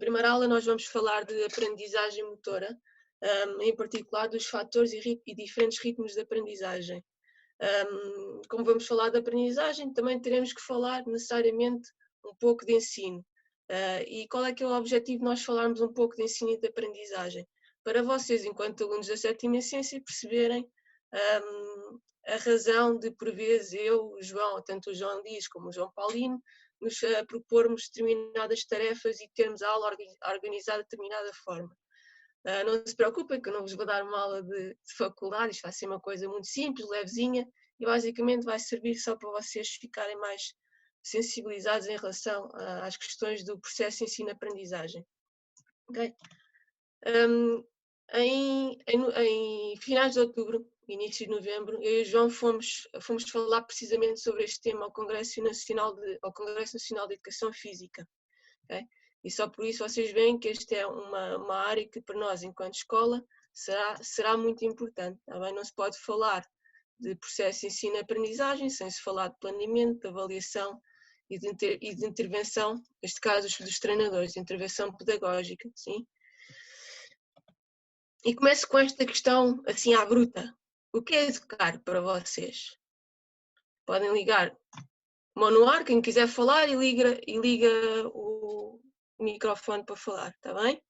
primeira aula nós vamos falar de aprendizagem motora, em particular dos fatores e diferentes ritmos de aprendizagem. Como vamos falar de aprendizagem, também teremos que falar necessariamente um pouco de ensino. E qual é que é o objetivo de nós falarmos um pouco de ensino e de aprendizagem? Para vocês, enquanto alunos da sétima ciência, perceberem a razão de, por vezes, eu, o João, tanto o João Dias como o João Paulino, nos propormos determinadas tarefas e termos a aula organizada de determinada forma. Não se preocupem que eu não vos vou dar uma aula de faculdade, isto vai ser uma coisa muito simples, levezinha, e basicamente vai servir só para vocês ficarem mais sensibilizados em relação às questões do processo de ensino-aprendizagem. Okay? Em finais de outubro, início de novembro, eu e o João fomos falar precisamente sobre este tema ao Congresso Nacional de Educação Física. Okay? E só por isso vocês veem que esta é uma área que para nós, enquanto escola, será muito importante. Também não se pode falar de processo de ensino-aprendizagem sem se falar de planeamento, de avaliação e de intervenção, neste caso dos treinadores, de intervenção pedagógica. Sim? E começo com esta questão assim à bruta. O que é educar para vocês? Podem ligar o mão no ar, quem quiser falar, e liga o microfone para falar, está bem?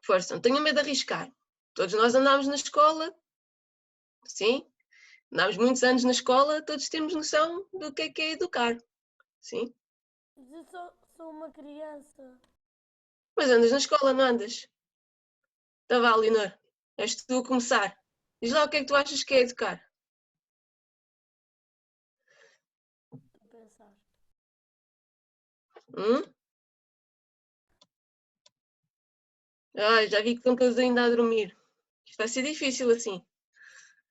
Força, não tenham medo de arriscar. Todos nós andámos na escola, sim? Andámos muitos anos na escola, todos temos noção do que é educar, sim? Mas eu sou uma criança. Mas andas na escola, não andas? Então vá, Leonor, és tu a começar. Diz lá o que é que tu achas que é educar. Estou a pensar. Já vi que estão todos ainda a dormir. Isto vai ser difícil assim.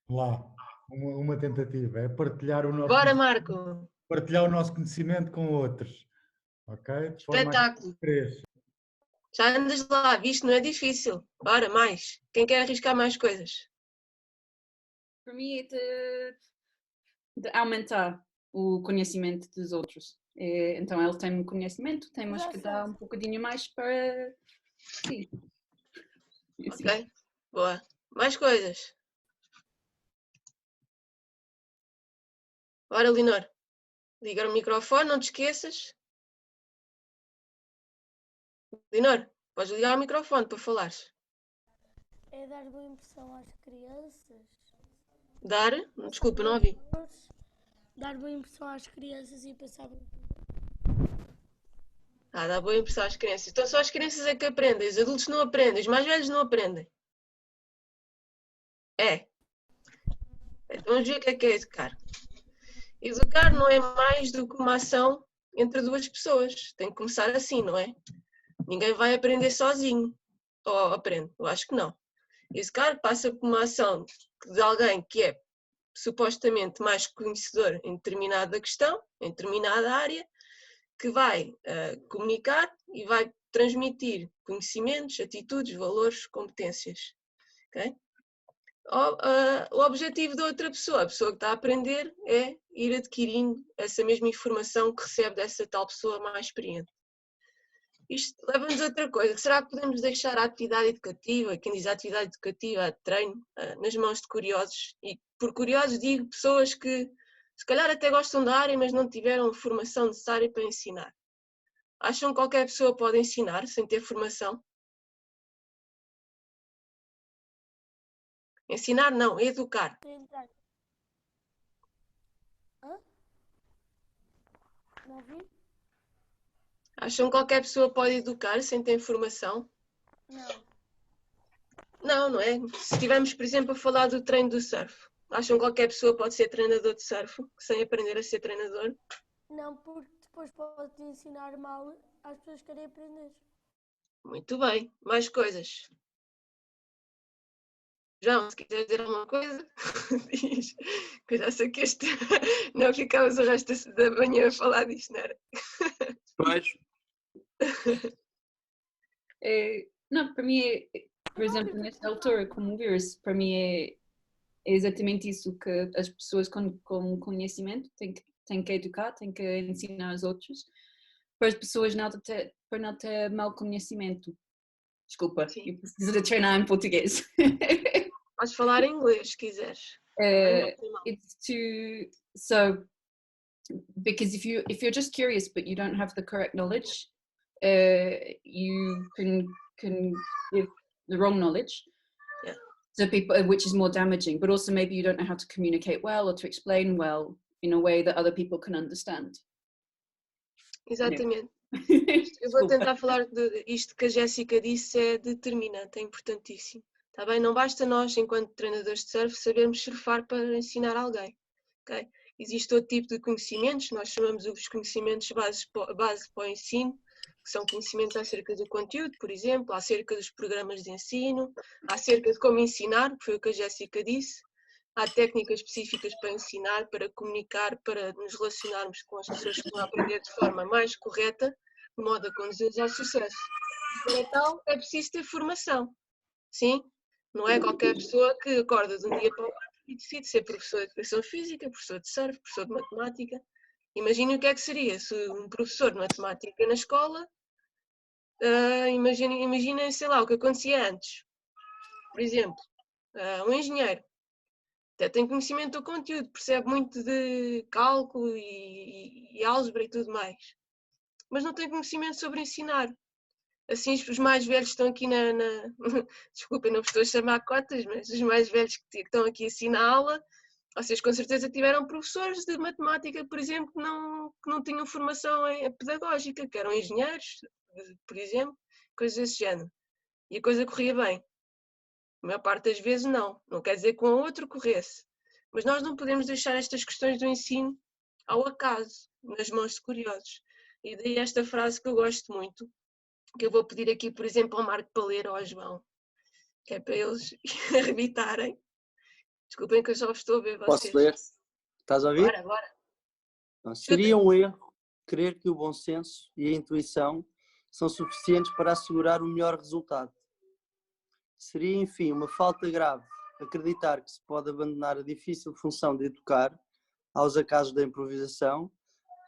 Lá, uma tentativa, é Bora, Marco! partilhar o nosso conhecimento com outros, ok? De forma Espetáculo! a crescer. Já andas lá, visto, não é difícil. Bora, mais. Quem quer arriscar mais coisas? Para mim é de aumentar o conhecimento dos outros. Então eles têm conhecimento, temos que dar um bocadinho mais para... Sim. Ok, boa. Mais coisas. Bora, Leonor. Liga o microfone, não te esqueças. Leonor, podes ligar o microfone para falares. É dar boa impressão às crianças. Dar? Desculpa, não ouvi. Dar boa impressão às crianças e passar... Dá boa impressão às crianças. Então só as crianças é que aprendem, os adultos não aprendem, os mais velhos não aprendem. É. Então vamos ver o que é educar. Educar não é mais do que uma ação entre duas pessoas. Tem que começar assim, não é? Ninguém vai aprender sozinho. Ou aprende? Eu acho que não. Educar passa por uma ação de alguém que é supostamente mais conhecedor em determinada questão, em determinada área, que vai comunicar e vai transmitir conhecimentos, atitudes, valores, competências. Okay? O objetivo da outra pessoa, a pessoa que está a aprender, é ir adquirindo essa mesma informação que recebe dessa tal pessoa mais experiente. Isto leva-nos a outra coisa. Será que podemos deixar a atividade educativa, quem diz a atividade educativa, a treino, nas mãos de curiosos? E por curiosos digo pessoas que se calhar até gostam da área, mas não tiveram a formação necessária para ensinar. Acham que qualquer pessoa pode ensinar sem ter formação? Ensinar não, educar. Hã? Não ouvi? Acham que qualquer pessoa pode educar sem ter formação? Não. Não, não é? Se estivermos, por exemplo, a falar do treino do surf, acham que qualquer pessoa pode ser treinador de surf sem aprender a ser treinador? Não, porque depois pode ensinar mal às pessoas que querem aprender. Muito bem. Mais coisas. João, se quiser dizer alguma coisa, diz. Que eu já sei que este não ficámos o resto da manhã a falar disto, não era? Pois. Não, para mim por exemplo, nesta altura, como o vírus, para mim é exatamente isso, que as pessoas com conhecimento têm que educar, têm que ensinar aos outros, para as pessoas para não ter mau conhecimento. Desculpa, Sim. eu preciso de treinar em português. Podes falar em inglês, se quiseres. It's to so because if you're just curious but you don't have the correct knowledge, you can give the wrong knowledge. Yeah. So people, which is more damaging, but also maybe you don't know how to communicate well or to explain well in a way that other people can understand. Exatamente. Eu vou Desculpa. tentar falar de isto que a Jéssica disse, é determinante, é importantíssimo. Tá bem? Não basta nós, enquanto treinadores de surf, sabermos surfar para ensinar alguém. Okay? Existe outro tipo de conhecimentos, nós chamamos os conhecimentos base para o ensino, que são conhecimentos acerca do conteúdo, por exemplo, acerca dos programas de ensino, acerca de como ensinar, que foi o que a Jéssica disse. Há técnicas específicas para ensinar, para comunicar, para nos relacionarmos com as pessoas que estão a aprender de forma mais correta, de modo a conduzi-los ao sucesso. Para tal, é preciso ter formação. Sim? Não é qualquer pessoa que acorda de um dia para o outro e decide ser professor de educação física, professor de surf, professor de matemática. Imagine o que é que seria se um professor de matemática na escola, imaginem, sei lá, o que acontecia antes. Por exemplo, um engenheiro até tem conhecimento do conteúdo, percebe muito de cálculo e álgebra e tudo mais, mas não tem conhecimento sobre ensinar. Assim, os mais velhos estão aqui desculpem, não estou a chamar cotas, mas os mais velhos que estão aqui assim na aula, vocês com certeza tiveram professores de matemática, por exemplo, que não tinham formação pedagógica, que eram engenheiros, por exemplo, coisas desse género. E a coisa corria bem. A maior parte das vezes não quer dizer que com o outro corresse. Mas nós não podemos deixar estas questões do ensino ao acaso, nas mãos de curiosos. E daí esta frase que eu gosto muito, que eu vou pedir aqui, por exemplo, ao Marco para ler ou ao João, que é para eles arrebitarem. Desculpem que eu só estou a ver vocês. Posso ler? Estás a ouvir? Bora. Não, seria um erro crer que o bom senso e a intuição são suficientes para assegurar o melhor resultado. Seria, enfim, uma falta grave acreditar que se pode abandonar a difícil função de educar aos acasos da improvisação,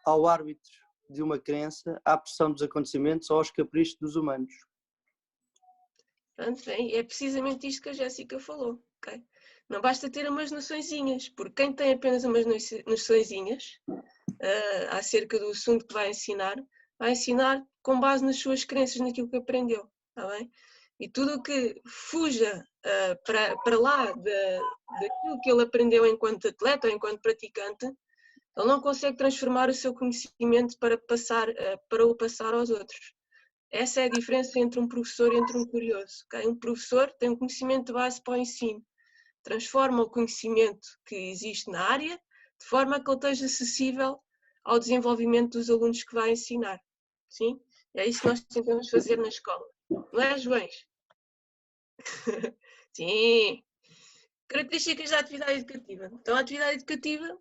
ao árbitro de uma crença, à pressão dos acontecimentos ou aos caprichos dos humanos. Pronto, bem, é precisamente isto que a Jéssica falou, ok? Não basta ter umas noçõezinhas, porque quem tem apenas umas noçõezinhas acerca do assunto que vai ensinar com base nas suas crenças, naquilo que aprendeu, está bem? E tudo o que fuja para lá daquilo que ele aprendeu enquanto atleta ou enquanto praticante, ele não consegue transformar o seu conhecimento para o passar aos outros. Essa é a diferença entre um professor e entre um curioso. Okay? Um professor tem um conhecimento de base para o ensino, transforma o conhecimento que existe na área de forma a que ele esteja acessível ao desenvolvimento dos alunos que vai ensinar. Sim? É isso que nós tentamos fazer na escola. Não é, Joões? Sim. Características da atividade educativa. Então, a atividade educativa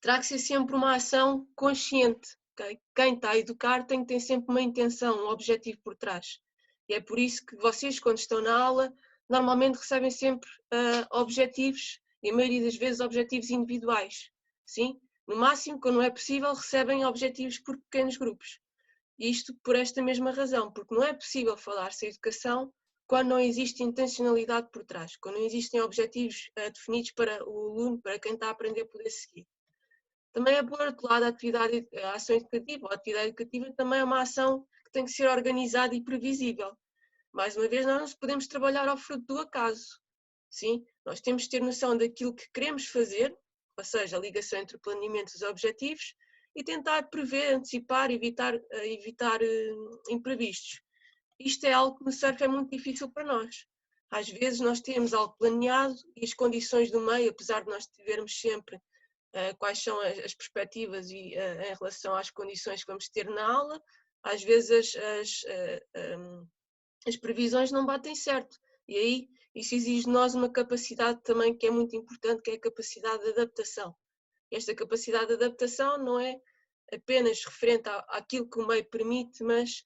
terá que ser sempre uma ação consciente. Okay? Quem está a educar tem que ter sempre uma intenção, um objetivo por trás. E é por isso que vocês, quando estão na aula, normalmente recebem sempre objetivos, e a maioria das vezes objetivos individuais. Sim? No máximo, quando não é possível, recebem objetivos por pequenos grupos. Isto por esta mesma razão, porque não é possível falar-se em educação quando não existe intencionalidade por trás, quando não existem objetivos definidos para o aluno, para quem está a aprender a poder seguir. Também é por outro lado a ação educativa. A atividade educativa também é uma ação que tem que ser organizada e previsível. Mais uma vez, nós não podemos trabalhar ao fruto do acaso. Sim? Nós temos de ter noção daquilo que queremos fazer, ou seja, a ligação entre o planeamento e os objetivos, e tentar prever, antecipar, evitar imprevistos. Isto é algo que no surf é muito difícil para nós. Às vezes nós temos algo planeado e as condições do meio, apesar de nós tivermos sempre quais são as perspectivas em relação às condições que vamos ter na aula, às vezes as previsões não batem certo. E aí isso exige de nós uma capacidade também que é muito importante, que é a capacidade de adaptação. Esta capacidade de adaptação não é apenas referente àquilo que o meio permite, mas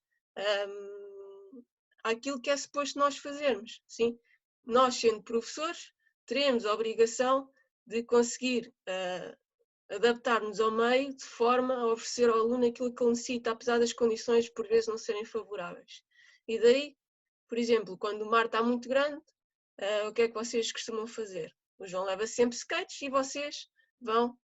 àquilo que é suposto nós fazermos. Sim? Nós, sendo professores, teremos a obrigação de conseguir adaptar-nos ao meio de forma a oferecer ao aluno aquilo que ele necessita, apesar das condições por vezes não serem favoráveis. E daí, por exemplo, quando o mar está muito grande, o que é que vocês costumam fazer? O João leva sempre skates e vocês vão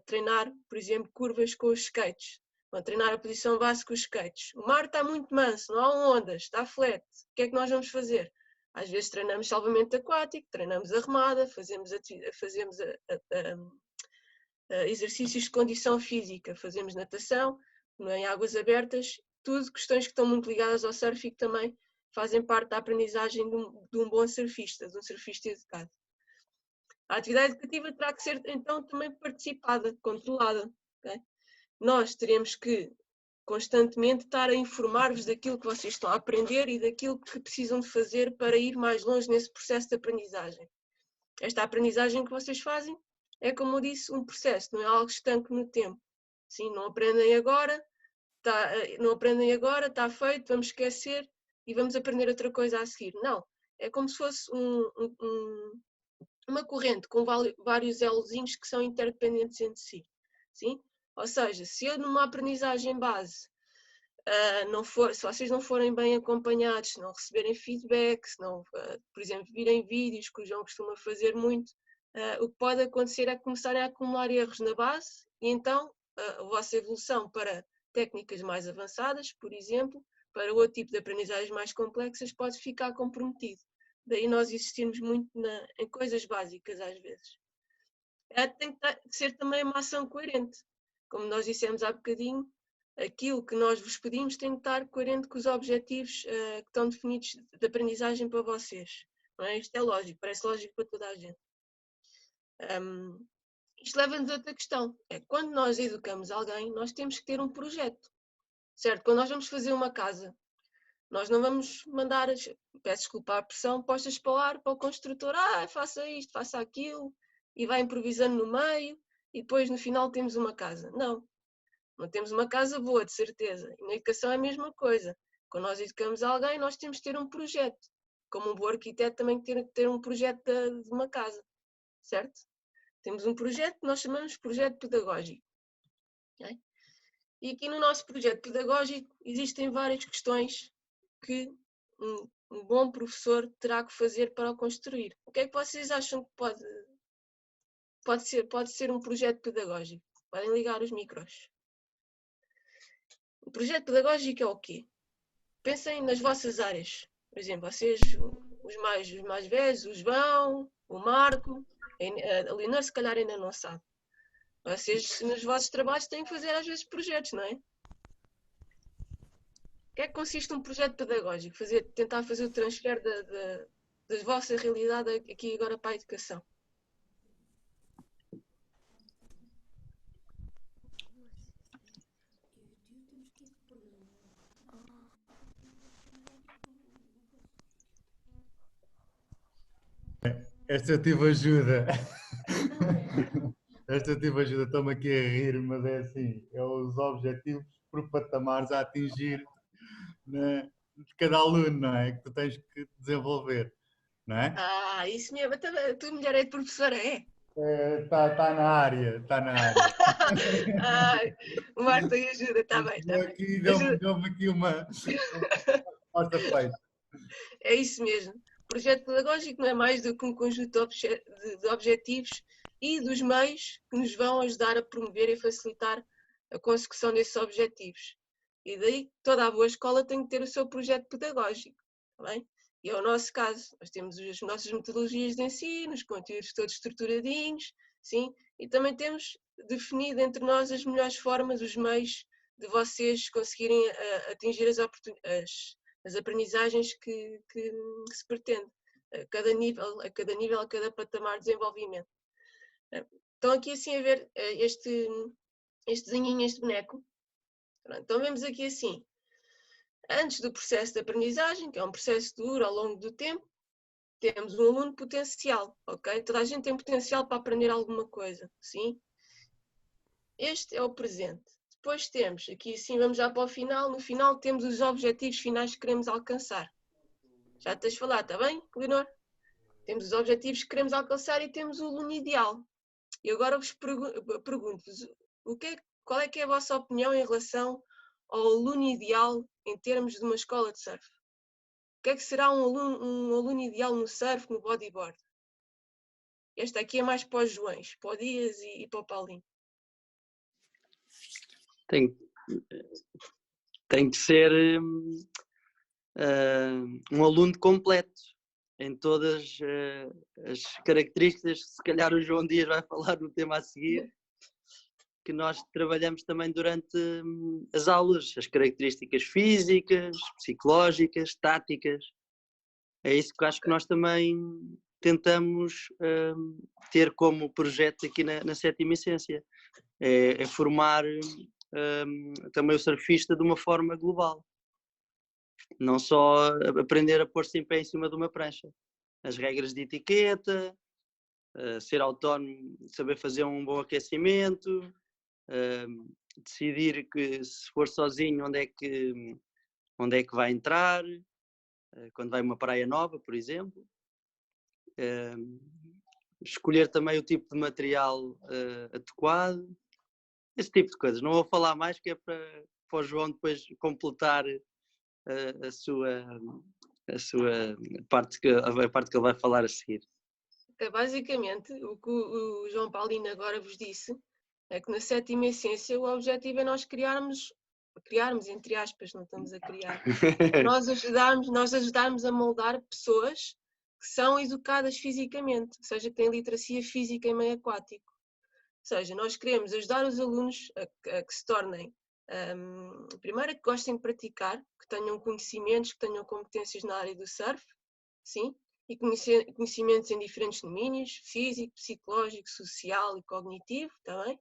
treinar, por exemplo, curvas com os skates. Vão treinar a posição base com os skates. O mar está muito manso, não há ondas, está flat. O que é que nós vamos fazer? Às vezes treinamos salvamento aquático, treinamos a remada, fazemos exercícios de condição física, fazemos natação, em águas abertas, tudo questões que estão muito ligadas ao surf e que também fazem parte da aprendizagem de um bom surfista, de um surfista educado. A atividade educativa terá que ser então também participada, controlada. Okay? Nós teremos que constantemente estar a informar-vos daquilo que vocês estão a aprender e daquilo que precisam de fazer para ir mais longe nesse processo de aprendizagem. Esta aprendizagem que vocês fazem é, como eu disse, um processo, não é algo estanque no tempo. Sim, não aprendem agora, está feito, vamos esquecer e vamos aprender outra coisa a seguir. Não, é como se fosse uma corrente com vários elozinhos que são interdependentes entre si. Sim? Ou seja, se eu numa aprendizagem base, se vocês não forem bem acompanhados, se não receberem feedback, se não, por exemplo, virem vídeos, que o João costuma fazer muito, o que pode acontecer é começarem a acumular erros na base e então a vossa evolução para técnicas mais avançadas, por exemplo, para outro tipo de aprendizagens mais complexas, pode ficar comprometido. Daí nós insistimos muito em coisas básicas às vezes. Tem que ser também uma ação coerente. Como nós dissemos há bocadinho, aquilo que nós vos pedimos tem que estar coerente com os objetivos que estão definidos de aprendizagem para vocês. Não é? Isto é lógico, parece lógico para toda a gente. Isto leva-nos a outra questão. É quando nós educamos alguém, nós temos que ter um projeto. Certo? Quando nós vamos fazer uma casa, nós não vamos mandar, peço desculpa a pressão, postas para o ar, para o construtor, faça isto, faça aquilo, e vai improvisando no meio, e depois no final temos uma casa. Não temos uma casa boa, de certeza. E na educação é a mesma coisa. Quando nós educamos alguém, nós temos que ter um projeto. Como um bom arquiteto também tem que ter um projeto de uma casa. Certo? Temos um projeto que nós chamamos de projeto pedagógico. Okay? E aqui no nosso projeto pedagógico existem várias questões que um bom professor terá que fazer para o construir. O que é que vocês acham que pode ser um projeto pedagógico? Podem ligar os micros. O projeto pedagógico é o quê? Pensem nas vossas áreas. Por exemplo, vocês, os mais velhos, o João, o Marco, a Leonor se calhar ainda não sabe. Vocês, nos vossos trabalhos, têm que fazer às vezes projetos, não é? O que é que consiste um projeto pedagógico? Tentar fazer o transfer da vossa realidade aqui agora para a educação. Esta eu tive ajuda. Esta eu tive ajuda, estou-me aqui a rir, mas é assim, é os objetivos por patamares a atingir, né, de cada aluno, não é? Que tu tens que desenvolver, não é? Isso mesmo. A tua mulher é de professora, é? Está na área, está na área. O Marco tem ajuda, está bem. Deu-me aqui uma resposta feita. É isso mesmo. O projeto pedagógico não é mais do que um conjunto de objetivos e dos meios que nos vão ajudar a promover e facilitar a consecução desses objetivos. E daí toda a boa escola tem que ter o seu projeto pedagógico. Tá bem? E é o nosso caso. Nós temos as nossas metodologias de ensino, os conteúdos todos estruturadinhos, sim? E também temos definido entre nós as melhores formas, os meios de vocês conseguirem atingir as aprendizagens que se pretende, a cada nível, a cada patamar de desenvolvimento. Estão aqui assim a ver este desenhinho, este boneco. Pronto, então vemos aqui assim, antes do processo de aprendizagem, que é um processo duro ao longo do tempo, temos um aluno potencial, ok? Toda a gente tem potencial para aprender alguma coisa, sim? Este é o presente. Depois temos, aqui assim vamos já para o final, no final temos os objetivos finais que queremos alcançar. Já tens falado, está bem, Leonor? Temos os objetivos que queremos alcançar e temos o aluno ideal. E agora vos pergunto-vos, qual é que é a vossa opinião em relação ao aluno ideal em termos de uma escola de surf? O que é que será um aluno ideal no surf, no bodyboard? Este aqui é mais para os Joões, para o Dias e para o Paulinho. Tem que ser um aluno completo em todas as características que se calhar o João Dias vai falar no tema a seguir, que nós trabalhamos também durante as aulas, as características físicas, psicológicas, táticas. É isso que acho que nós também tentamos ter como projeto aqui na sétima essência, é formar também o surfista de uma forma global, não só aprender a pôr-se em pé em cima de uma prancha, as regras de etiqueta, ser autónomo, saber fazer um bom aquecimento, decidir que se for sozinho onde é que vai entrar, quando vai a uma praia nova, por exemplo. Escolher também o tipo de material adequado, esse tipo de coisas. Não vou falar mais, que é para o João depois completar a sua parte, a parte que ele vai falar a seguir. Basicamente, o que o João Paulino agora vos disse é que na sétima essência o objetivo é nós criarmos, entre aspas, não estamos a criar, nós ajudarmos a moldar pessoas que são educadas fisicamente, ou seja, que têm literacia física em meio aquático. Ou seja, nós queremos ajudar os alunos a que se tornem, primeiro, que gostem de praticar, que tenham conhecimentos, que tenham competências na área do surf, sim, e conhecimentos em diferentes domínios, físico, psicológico, social e cognitivo, também.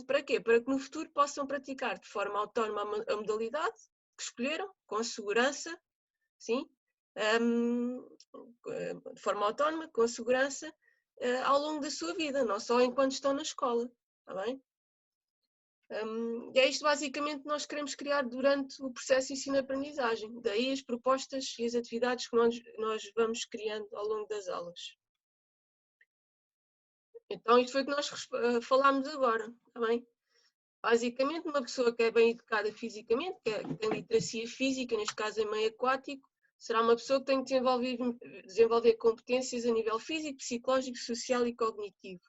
Para quê? Para que no futuro possam praticar de forma autónoma a modalidade que escolheram, com segurança, sim, de forma autónoma, com segurança, ao longo da sua vida, não só enquanto estão na escola, está bem? E é isto basicamente que nós queremos criar durante o processo de ensino-aprendizagem, daí as propostas e as atividades que nós vamos criando ao longo das aulas. Então isto foi o que nós falámos agora, está bem? Basicamente, uma pessoa que é bem educada fisicamente, que tem literacia física, neste caso em meio aquático, será uma pessoa que tem que desenvolver competências a nível físico, psicológico, social e cognitivo.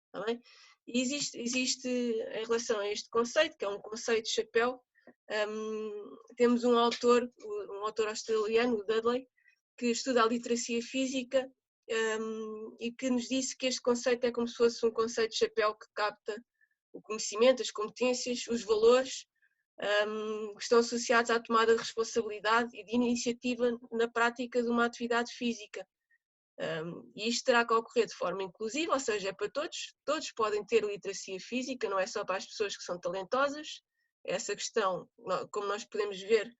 Está bem? E existe, em relação a este conceito, que é um conceito de chapéu, temos um autor australiano, o Dudley, que estuda a literacia física e que nos disse que este conceito é como se fosse um conceito de chapéu que capta o conhecimento, as competências, os valores que estão associados à tomada de responsabilidade e de iniciativa na prática de uma atividade física. E isto terá que ocorrer de forma inclusiva, ou seja, é para todos podem ter literacia física, não é só para as pessoas que são talentosas. Essa questão, como nós podemos ver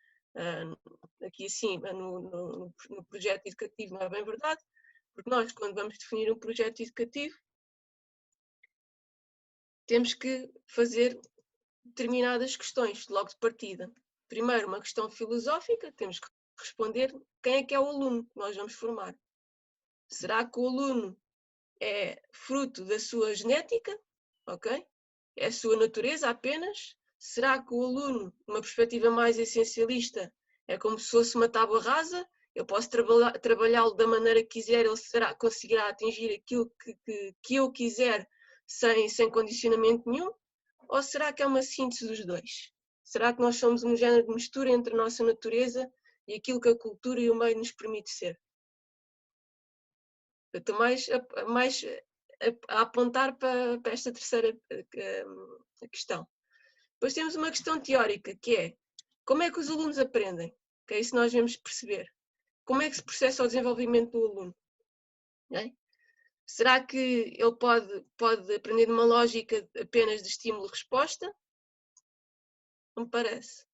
aqui acima no projeto educativo, não é bem verdade, porque nós, quando vamos definir um projeto educativo, temos que fazer determinadas questões logo de partida. Primeiro, uma questão filosófica, temos que responder quem é o aluno que nós vamos formar. Será que o aluno é fruto da sua genética? Ok? É a sua natureza apenas? Será que o aluno, numa perspectiva mais essencialista, é como se fosse uma tábua rasa? Eu posso trabalhá-lo da maneira que quiser, ele conseguirá atingir aquilo que eu quiser sem condicionamento nenhum? Ou será que é uma síntese dos dois? Será que nós somos um género de mistura entre a nossa natureza e aquilo que a cultura e o meio nos permite ser? Eu estou mais a apontar para esta terceira questão. Depois temos uma questão teórica, que é como é que os alunos aprendem? Que é isso que nós devemos perceber. Como é que se processa o desenvolvimento do aluno? É? Será que ele pode aprender numa lógica apenas de estímulo-resposta? Não me parece.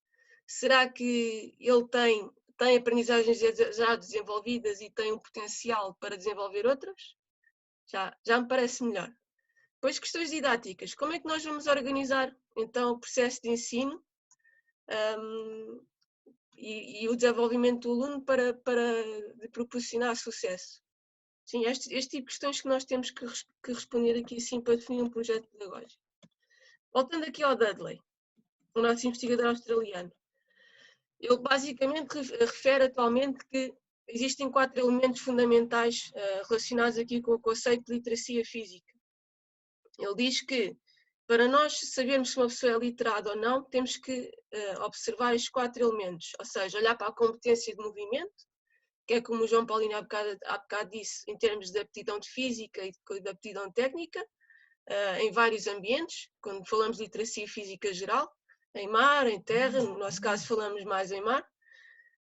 Será que ele tem aprendizagens já desenvolvidas e tem um potencial para desenvolver outras? Já me parece melhor. Depois, questões didáticas. Como é que nós vamos organizar, então, o processo de ensino e o desenvolvimento do aluno para proporcionar sucesso? Sim, este tipo de questões que nós temos que responder aqui assim para definir um projeto pedagógico. Voltando aqui ao Dudley, o nosso investigador australiano. Ele basicamente refere atualmente que existem 4 elementos fundamentais relacionados aqui com o conceito de literacia física. Ele diz que para nós sabermos se uma pessoa é literada ou não, temos que observar estes 4 elementos, ou seja, olhar para a competência de movimento, que é como o João Paulino há bocado disse, em termos de aptidão de física e de aptidão técnica, em vários ambientes, quando falamos de literacia física geral, em mar, em terra, no nosso caso falamos mais em mar,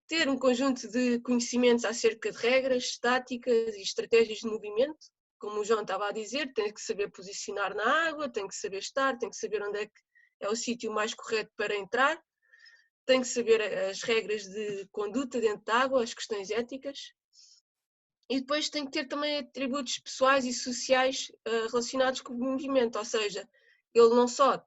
ter um conjunto de conhecimentos acerca de regras, táticas e estratégias de movimento, como o João estava a dizer, tem que saber posicionar na água, tem que saber estar, tem que saber onde é que é o sítio mais correto para entrar, tem que saber as regras de conduta dentro da água, as questões éticas, e depois tem que ter também atributos pessoais e sociais relacionados com o movimento, ou seja, ele não só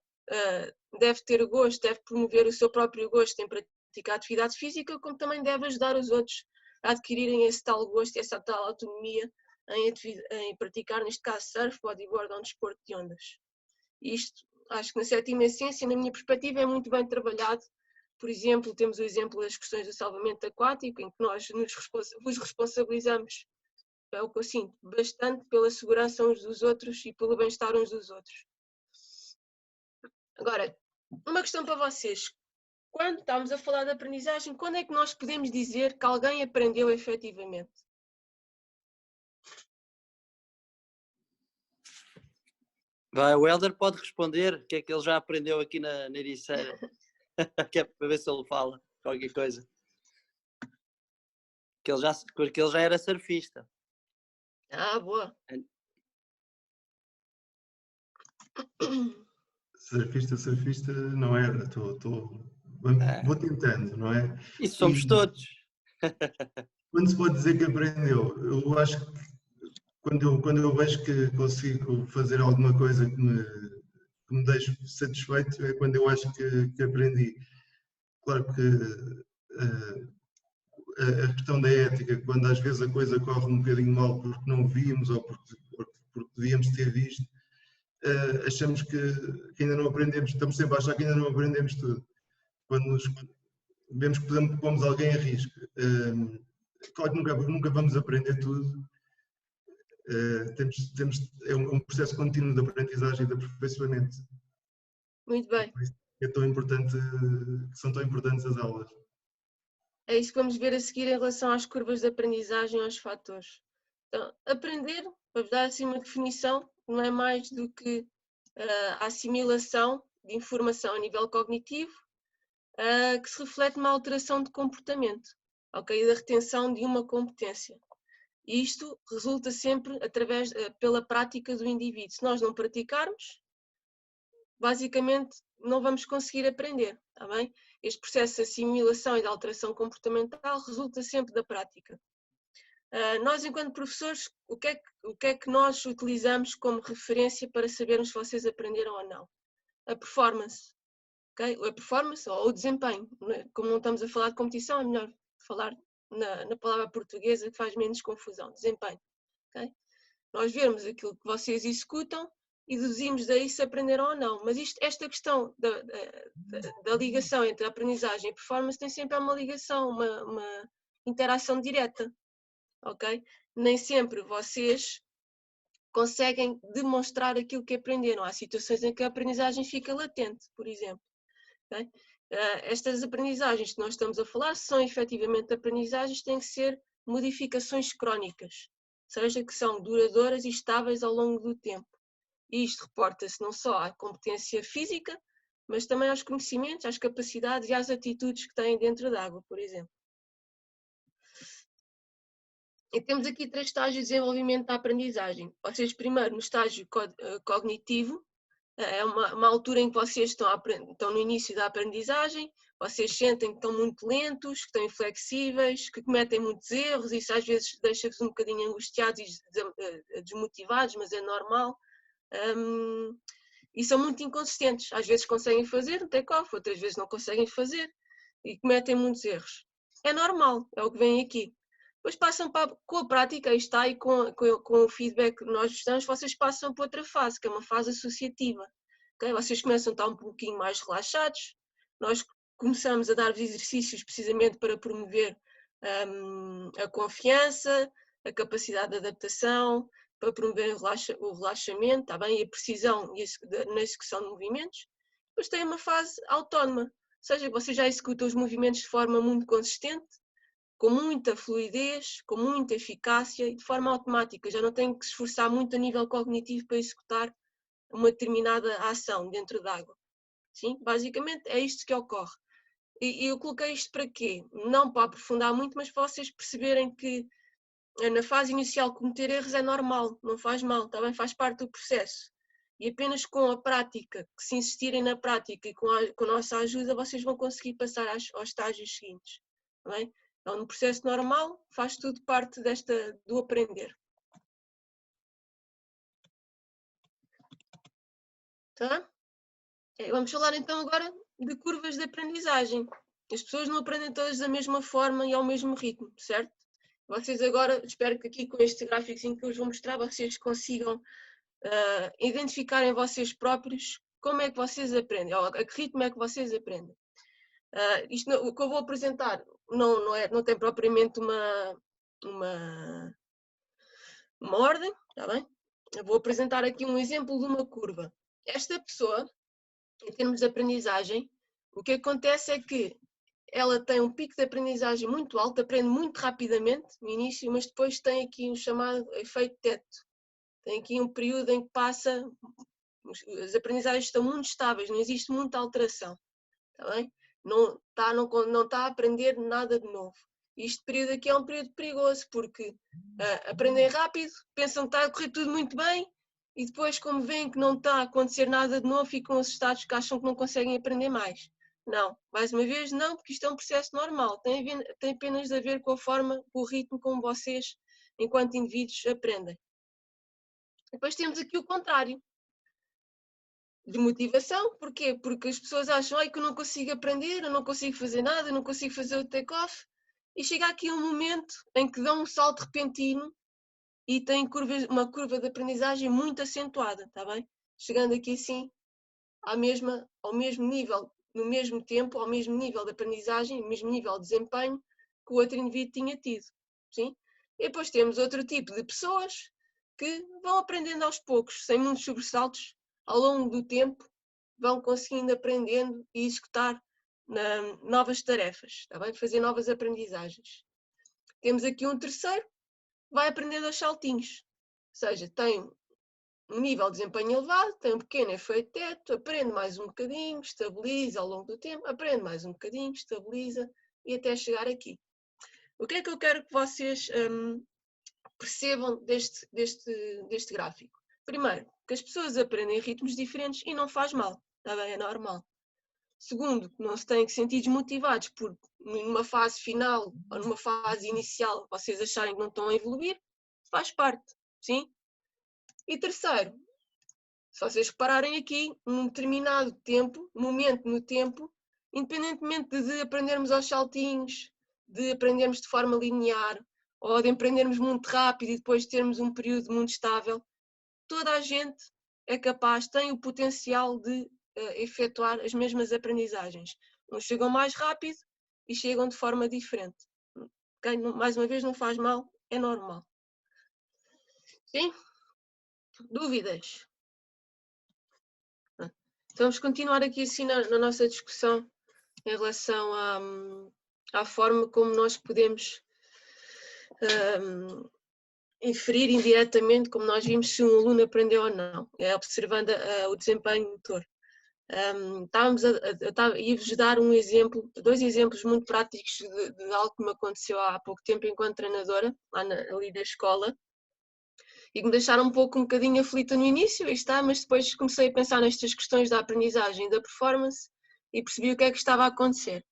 deve ter gosto, deve promover o seu próprio gosto em praticar atividade física, como também deve ajudar os outros a adquirirem esse tal gosto e essa tal autonomia em praticar, neste caso, surf, bodyboard ou desporto de ondas. E isto, acho que na 7ª ciência, na minha perspectiva, é muito bem trabalhado. Por exemplo, temos o exemplo das questões do salvamento aquático, em que nós vos responsabilizamos, é o que eu sinto, bastante pela segurança uns dos outros e pelo bem-estar uns dos outros. Agora, uma questão para vocês. Quando estamos a falar de aprendizagem, quando é que nós podemos dizer que alguém aprendeu efetivamente? Vai, o Helder pode responder o que é que ele já aprendeu aqui na Ericeira, que é para ver se ele fala qualquer coisa. Porque ele já era surfista. Ah, boa. Surfista não era, vou tentando, não é? Isso somos todos. Quando se pode dizer que aprendeu? Eu acho que quando eu vejo que consigo fazer alguma coisa que me deixe satisfeito, é quando eu acho que aprendi. Claro que a questão da ética, quando às vezes a coisa corre um bocadinho mal porque não vimos ou porque devíamos ter visto, achamos que ainda não aprendemos, estamos sempre a achar que ainda não aprendemos tudo. Quando vemos que pomos alguém a risco. Claro que nunca vamos aprender tudo. É um processo contínuo de aprendizagem e de aperfeiçoamento. Muito bem. É tão importante, são tão importantes as aulas. É isso que vamos ver a seguir em relação às curvas de aprendizagem, aos fatores. Então, aprender, para dar assim uma definição, não é mais do que a assimilação de informação a nível cognitivo que se reflete numa alteração de comportamento, ok? Da retenção de uma competência. E isto resulta sempre pela prática do indivíduo. Se nós não praticarmos, basicamente não vamos conseguir aprender, está bem? Este processo de assimilação e de alteração comportamental resulta sempre da prática. Nós, enquanto professores, o que é que nós utilizamos como referência para sabermos se vocês aprenderam ou não? A performance, okay? A performance ou o desempenho. Como não estamos a falar de competição, é melhor falar na palavra portuguesa que faz menos confusão, desempenho. Okay? Nós vemos aquilo que vocês executam e deduzimos daí se aprenderam ou não. Mas esta questão da ligação entre a aprendizagem e a performance tem sempre uma ligação, uma interação direta. Ok? Nem sempre vocês conseguem demonstrar aquilo que aprenderam. Há situações em que a aprendizagem fica latente, por exemplo. Okay? Estas aprendizagens que nós estamos a falar, se são efetivamente aprendizagens, têm que ser modificações crónicas, seja que são duradouras e estáveis ao longo do tempo. E isto reporta-se não só à competência física, mas também aos conhecimentos, às capacidades e às atitudes que têm dentro da água, por exemplo. E temos aqui 3 estágios de desenvolvimento da aprendizagem. Vocês primeiro no estágio cognitivo, é uma altura em que vocês estão no início da aprendizagem, vocês sentem que estão muito lentos, que estão inflexíveis, que cometem muitos erros, isso às vezes deixa-vos um bocadinho angustiados e desmotivados, mas é normal. E são muito inconsistentes, às vezes conseguem fazer um take-off, outras vezes não conseguem fazer e cometem muitos erros. É normal, é o que vem aqui. Depois passam com a prática, aí está, e com o feedback que nós vos damos, vocês passam para outra fase, que é uma fase associativa. Okay? Vocês começam a estar um pouquinho mais relaxados, nós começamos a dar-vos exercícios precisamente para promover a confiança, a capacidade de adaptação, para promover o relaxamento, tá bem? E a precisão na execução de movimentos. Depois tem uma fase autónoma, ou seja, você já executa os movimentos de forma muito consistente, com muita fluidez, com muita eficácia e de forma automática. Já não tem que se esforçar muito a nível cognitivo para executar uma determinada ação dentro d'água. Sim? Basicamente é isto que ocorre. E eu coloquei isto para quê? Não para aprofundar muito, mas para vocês perceberem que na fase inicial cometer erros é normal, não faz mal, também faz parte do processo. E apenas com a prática, que se insistirem na prática e com a nossa ajuda, vocês vão conseguir passar aos estágios seguintes. Tá bem? Então, no processo normal, faz tudo parte do aprender. Tá? Vamos falar então agora de curvas de aprendizagem. As pessoas não aprendem todas da mesma forma e ao mesmo ritmo, certo? Vocês agora, espero que aqui com este gráfico que eu vos vou mostrar, vocês consigam identificar em vocês próprios como é que vocês aprendem, ou a que ritmo é que vocês aprendem. O que eu vou apresentar não tem propriamente uma ordem, está bem? Eu vou apresentar aqui um exemplo de uma curva. Esta pessoa, em termos de aprendizagem, o que acontece é que ela tem um pico de aprendizagem muito alto, aprende muito rapidamente no início, mas depois tem aqui um chamado efeito teto. Tem aqui um período em que as aprendizagens estão muito estáveis, não existe muita alteração. Está bem? Não está a aprender nada de novo. Este período aqui é um período perigoso, porque aprendem rápido, pensam que está a correr tudo muito bem, e depois, como veem que não está a acontecer nada de novo, ficam assustados que acham que não conseguem aprender mais. Não, mais uma vez não, porque isto é um processo normal, tem apenas a ver com a forma, com o ritmo como vocês, enquanto indivíduos, aprendem. Depois temos aqui o contrário. De motivação, porquê? Porque as pessoas acham que eu não consigo aprender, eu não consigo fazer nada, eu não consigo fazer o take-off, e chega aqui um momento em que dão um salto repentino e têm uma curva de aprendizagem muito acentuada, está bem? Chegando aqui assim ao mesmo nível, no mesmo tempo, ao mesmo nível de aprendizagem, ao mesmo nível de desempenho que o outro indivíduo tinha tido, sim? E depois temos outro tipo de pessoas que vão aprendendo aos poucos, sem muitos sobressaltos, ao longo do tempo, vão conseguindo aprendendo e executar novas tarefas, está bem? Fazer novas aprendizagens. Temos aqui um terceiro, vai aprendendo aos saltinhos, ou seja, tem um nível de desempenho elevado, tem um pequeno efeito teto, aprende mais um bocadinho, estabiliza ao longo do tempo, aprende mais um bocadinho, estabiliza e até chegar aqui. O que é que eu quero que vocês percebam deste gráfico? Primeiro, que as pessoas aprendem ritmos diferentes e não faz mal, está bem? É normal. Segundo, não se têm que sentir desmotivados por numa fase final ou numa fase inicial vocês acharem que não estão a evoluir, faz parte, sim? E terceiro, se vocês repararem aqui, num determinado tempo, momento no tempo, independentemente de aprendermos aos saltinhos, de aprendermos de forma linear, ou de aprendermos muito rápido e depois termos um período muito estável, toda a gente é capaz, tem o potencial de efetuar as mesmas aprendizagens. Uns chegam mais rápido e chegam de forma diferente. Okay? Mais uma vez, não faz mal, é normal. Sim? Dúvidas? Vamos continuar aqui assim na nossa discussão em relação à forma como nós podemos inferir indiretamente, como nós vimos, se um aluno aprendeu ou não, observando o desempenho motor. Ia-vos dar dois exemplos muito práticos de algo que me aconteceu há pouco tempo enquanto treinadora, ali da escola, e que me deixaram um bocadinho aflita no início, mas depois comecei a pensar nestas questões da aprendizagem e da performance e percebi o que é que estava a acontecer.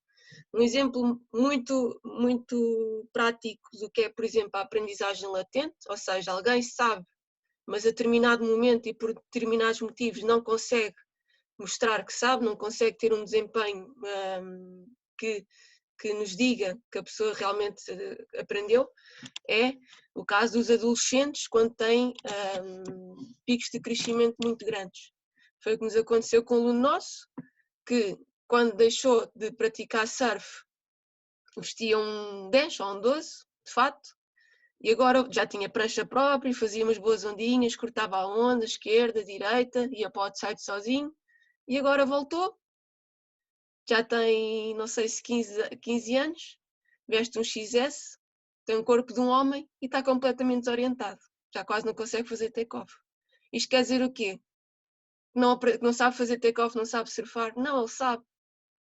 Um exemplo muito, muito prático do que é, por exemplo, a aprendizagem latente, ou seja, alguém sabe, mas a determinado momento e por determinados motivos não consegue mostrar que sabe, não consegue ter um desempenho que que nos diga que a pessoa realmente aprendeu é o caso dos adolescentes quando têm picos de crescimento muito grandes. Foi o que nos aconteceu com um aluno nosso, que quando deixou de praticar surf vestia um 10 ou um 12, de fato, e agora já tinha prancha própria, fazia umas boas ondinhas, cortava a onda, esquerda, direita, ia para o outside sozinho, e agora voltou, já tem, não sei se 15 anos, veste um XS, tem um corpo de um homem e está completamente desorientado, já quase não consegue fazer take-off. Isto quer dizer o quê? Não sabe fazer take-off, não sabe surfar? Não, ele sabe.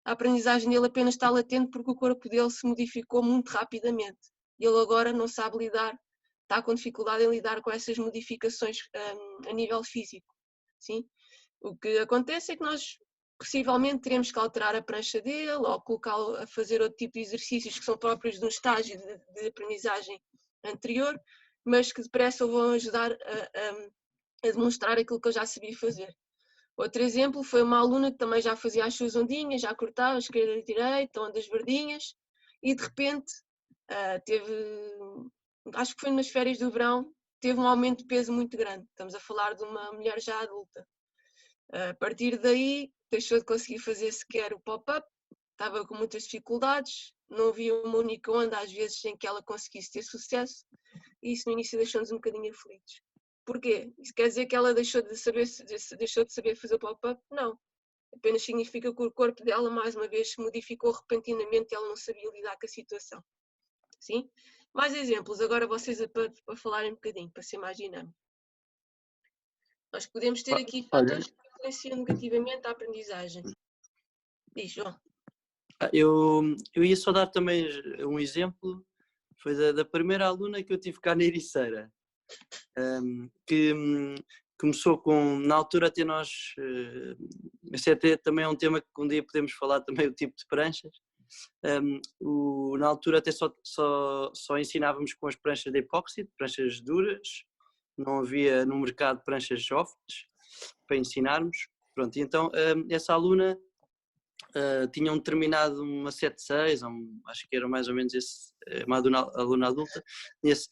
A aprendizagem dele apenas está latente porque o corpo dele se modificou muito rapidamente. Ele agora não sabe lidar, está com dificuldade em lidar com essas modificações a nível físico. Sim? O que acontece é que nós possivelmente teremos que alterar a prancha dele ou colocá-lo a fazer outro tipo de exercícios que são próprios de um estágio de aprendizagem anterior, mas que depressa o vão ajudar a demonstrar aquilo que eu já sabia fazer. Outro exemplo foi uma aluna que também já fazia as suas ondinhas, já cortava esquerda e direita, ondas verdinhas, e de repente acho que foi nas férias do verão, teve um aumento de peso muito grande. Estamos a falar de uma mulher já adulta. A partir daí, deixou de conseguir fazer sequer o pop-up, estava com muitas dificuldades, não havia uma única onda às vezes em que ela conseguisse ter sucesso, e isso no início deixou-nos um bocadinho aflitos. Porquê? Isso quer dizer que ela deixou de saber fazer o pop-up? Não. Apenas significa que o corpo dela, mais uma vez, se modificou repentinamente e ela não sabia lidar com a situação. Sim? Mais exemplos, agora vocês para falarem um bocadinho, para ser mais dinâmico. Nós podemos ter aqui fatores que influenciam negativamente a aprendizagem. Diz, João. Eu ia só dar também um exemplo, foi da primeira aluna que eu tive cá na Ericeira, que começou com, na altura até nós, esse até também é um tema que um dia podemos falar também, o tipo de pranchas. Na altura até só ensinávamos com as pranchas de epóxi, pranchas duras, não havia no mercado pranchas softs para ensinarmos. Pronto, e então essa aluna tinha terminado uma 7.6, acho que era mais ou menos uma aluna adulta,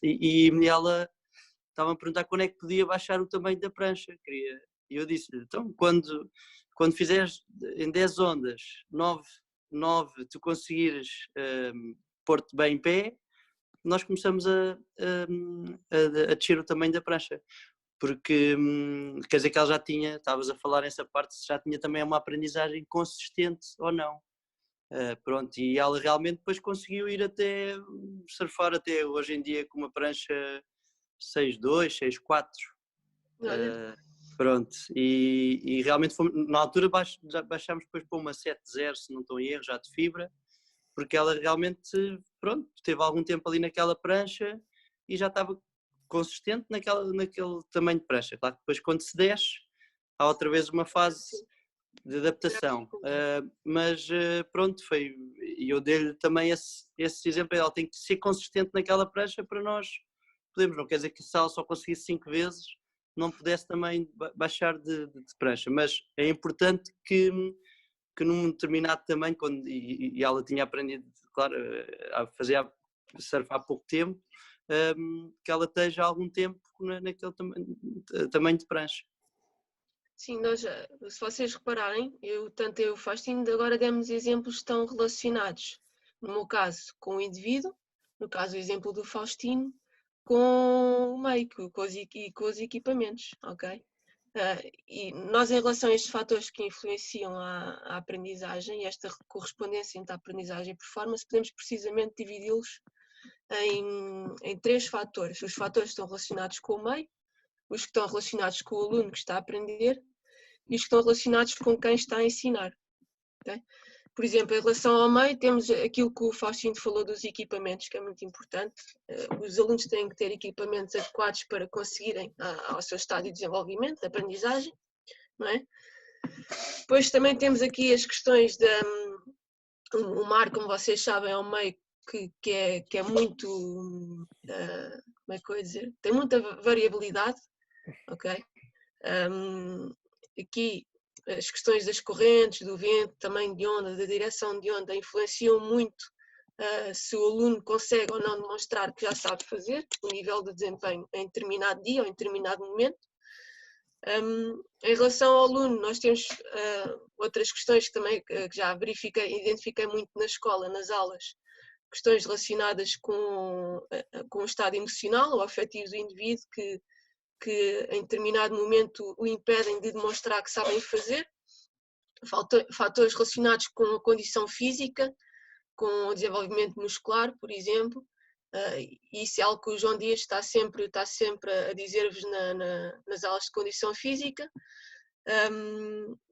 e ela estava a perguntar quando é que podia baixar o tamanho da prancha. E eu disse-lhe, então quando fizeres em 10 ondas, 9 tu conseguires pôr-te bem em pé, nós começamos a descer o tamanho da prancha. Porque quer dizer que ela já tinha, estavas a falar nessa parte, se já tinha também uma aprendizagem consistente ou não. Pronto, e ela realmente depois conseguiu ir até surfar até hoje em dia com uma prancha 6.2, 6.4. Pronto, e realmente na altura baixámos depois para uma 7.0, se não estou em erro, já de fibra, porque ela realmente, pronto, teve algum tempo ali naquela prancha e já estava consistente naquele tamanho de prancha. Claro que depois quando se desce, há outra vez uma fase de adaptação, mas pronto, e eu dei-lhe também esse exemplo, ela tem que ser consistente naquela prancha para nós podermos, não quer dizer que se ela só conseguisse 5 vezes, não pudesse também baixar de prancha, mas é importante que num determinado tamanho, e ela tinha aprendido, claro, a surfar há pouco tempo, que ela esteja há algum tempo naquele tamanho de prancha. Sim, se vocês repararem, tanto eu e o Faustino agora demos exemplos que estão relacionados, no meu caso, com o indivíduo, no caso o exemplo do Faustino, com o meio, com os equipamentos, ok? E nós, em relação a estes fatores que influenciam a aprendizagem e esta correspondência entre a aprendizagem e performance, podemos precisamente dividi-los em 3 fatores. Os fatores que estão relacionados com o meio, os que estão relacionados com o aluno que está a aprender e os que estão relacionados com quem está a ensinar. Okay? Por exemplo, em relação ao meio, temos aquilo que o Faustino falou dos equipamentos, que é muito importante. Os alunos têm que ter equipamentos adequados para conseguirem ao seu estádio de desenvolvimento, de aprendizagem, não é? Depois também temos aqui as questões o mar, como vocês sabem, é um meio que é muito, como é que eu ia dizer? Tem muita variabilidade, ok? Aqui as questões das correntes, do vento, tamanho de onda, da direção de onda, influenciam muito se o aluno consegue ou não demonstrar que já sabe fazer, o nível de desempenho em determinado dia ou em determinado momento. Em relação ao aluno, nós temos outras questões que também que já identifiquei muito na escola, nas aulas, questões relacionadas com o estado emocional ou afetivo do indivíduo que em determinado momento o impedem de demonstrar que sabem fazer, fatores relacionados com a condição física, com o desenvolvimento muscular, por exemplo. Isso é algo que o João Dias está sempre a dizer-vos nas aulas de condição física.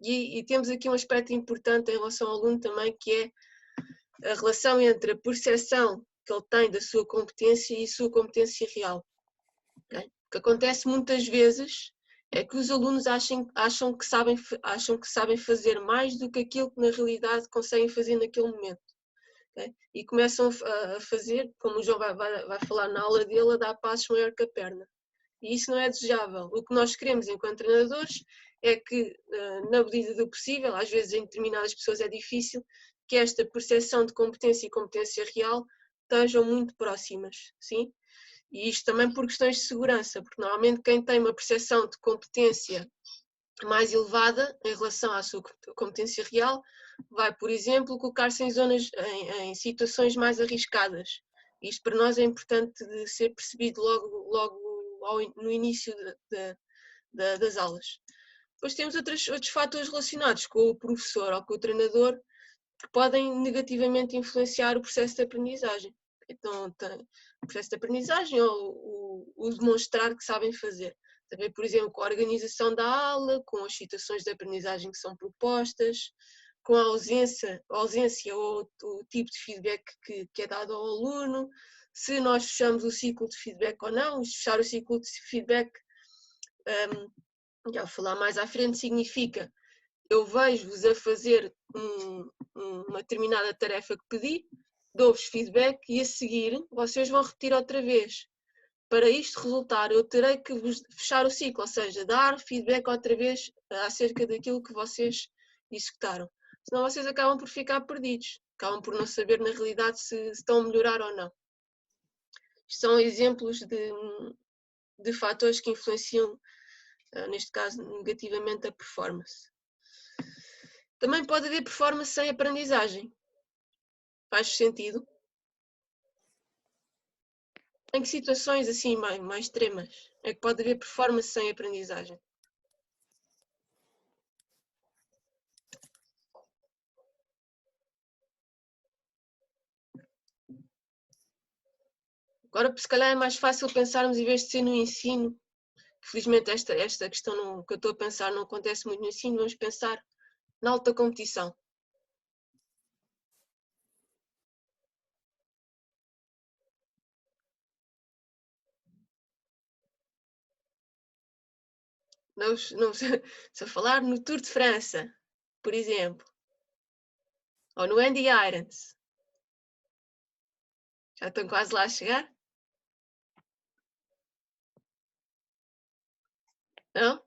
E temos aqui um aspecto importante em relação ao aluno também, que é a relação entre a percepção que ele tem da sua competência e a sua competência real. Okay? O que acontece muitas vezes é que os alunos acham que sabem fazer mais do que aquilo que na realidade conseguem fazer naquele momento. Okay? E começam a fazer, como o João vai falar na aula dele, a dar passos maior que a perna. E isso não é desejável. O que nós queremos enquanto treinadores é que, na medida do possível, às vezes em determinadas pessoas é difícil, que esta percepção de competência e competência real estejam muito próximas, sim? E isto também por questões de segurança, porque normalmente quem tem uma percepção de competência mais elevada em relação à sua competência real vai, por exemplo, colocar-se em situações mais arriscadas. Isto para nós é importante de ser percebido logo no início das aulas. Depois temos outros fatores relacionados com o professor ou com o treinador que podem negativamente influenciar o processo de aprendizagem. Então, o processo de aprendizagem ou o demonstrar que sabem fazer. Também, por exemplo, com a organização da aula, com as situações de aprendizagem que são propostas, com a ausência ou o tipo de feedback que é dado ao aluno, se nós fechamos o ciclo de feedback ou não. Fechar o ciclo de feedback, já vou falar mais à frente, significa eu vejo-vos a fazer uma determinada tarefa que pedi, dou-vos feedback e a seguir vocês vão repetir outra vez. Para isto resultar, eu terei que vos fechar o ciclo, ou seja, dar feedback outra vez acerca daquilo que vocês executaram. Senão vocês acabam por ficar perdidos, acabam por não saber na realidade se estão a melhorar ou não. Isto são exemplos de fatores que influenciam, neste caso, negativamente a performance. Também pode haver performance sem aprendizagem. Faz sentido? Em que situações assim mais extremas é que pode haver performance sem aprendizagem? Agora, se calhar é mais fácil pensarmos, em vez de ser no ensino, felizmente esta questão que eu estou a pensar não acontece muito no ensino, vamos pensar na alta competição. Se eu falar no Tour de França, por exemplo, ou no Andy Irons, já estão quase lá a chegar? Não?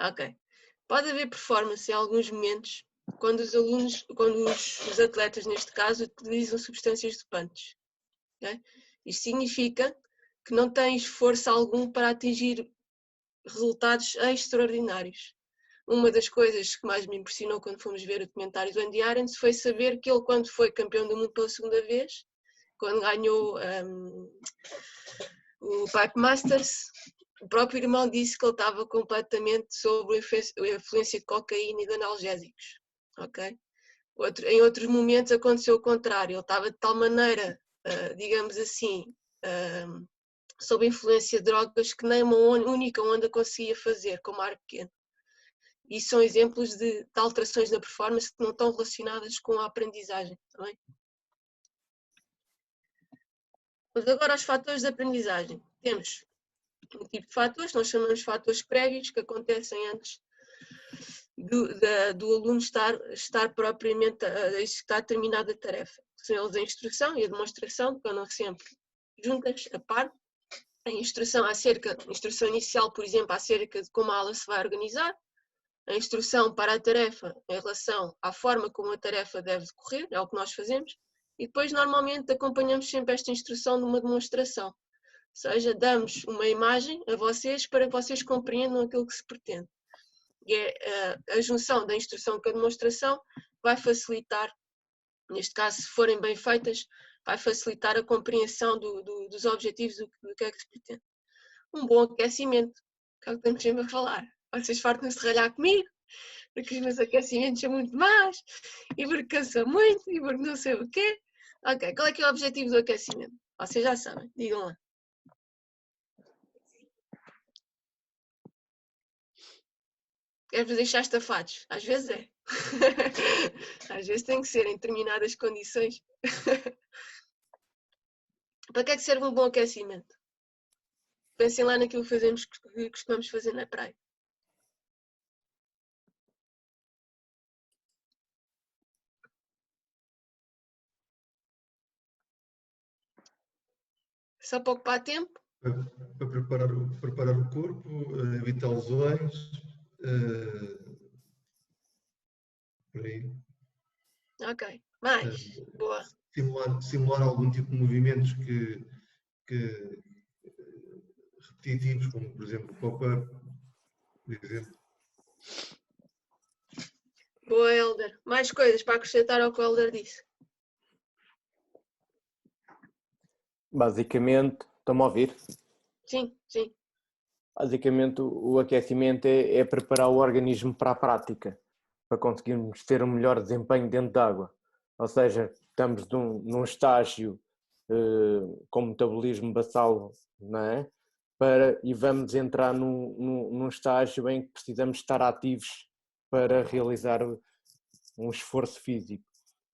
Ok. Pode haver performance em alguns momentos quando os atletas, neste caso, utilizam substâncias dopantes. Okay? Isto significa que não têm esforço algum para atingir resultados extraordinários. Uma das coisas que mais me impressionou quando fomos ver o documentário do Andy Irons foi saber que ele, quando foi campeão do mundo pela segunda vez, quando ganhou o Pipe Masters, o próprio irmão disse que ele estava completamente sob a influência de cocaína e de analgésicos. Okay? Em outros momentos aconteceu o contrário, ele estava de tal maneira, digamos assim, sob a influência de drogas que nem uma única onda conseguia fazer, como ar pequeno. E são exemplos de alterações na performance que não estão relacionadas com a aprendizagem. Tá bem? Mas agora os fatores de aprendizagem. Temos um tipo de fatores, nós chamamos de fatores prévios, que acontecem antes do aluno estar propriamente a executar determinada tarefa. São eles a instrução e a demonstração, que andam sempre juntas, a par. A instrução inicial, por exemplo, acerca de como a aula se vai organizar. A instrução para a tarefa em relação à forma como a tarefa deve decorrer, é o que nós fazemos. e depois normalmente acompanhamos sempre esta instrução numa demonstração. Ou seja, damos uma imagem a vocês para que vocês compreendam aquilo que se pretende. E a junção da instrução com a demonstração vai facilitar, neste caso, se forem bem feitas, vai facilitar a compreensão dos objetivos do que é que se pretende. Um bom aquecimento, que é o que estamos sempre a falar. Vocês fartam-se de ralhar comigo, porque os meus aquecimentos são muito más, e porque cansa muito, e porque não sei o quê. Ok, qual é que é o objetivo do aquecimento? Vocês já sabem, digam lá. É-vos deixar estafados? Às vezes é. Às vezes tem que ser em determinadas condições. Para que é que serve um bom aquecimento? Pensem lá naquilo que costumamos fazer na praia. Só para ocupar tempo? Para preparar o corpo, evitar lesões, por aí. Ok, mais. Boa. Simular algum tipo de movimentos repetitivos, como por exemplo o pop-up, por exemplo. Boa, Helder. Mais coisas para acrescentar ao que o Helder disse? Basicamente, estão-me a ouvir? Sim, sim. Basicamente, o aquecimento é preparar o organismo para a prática, para conseguirmos ter um melhor desempenho dentro da água. Ou seja, estamos num estágio com metabolismo basal, não é? E vamos entrar num estágio em que precisamos estar ativos para realizar um esforço físico.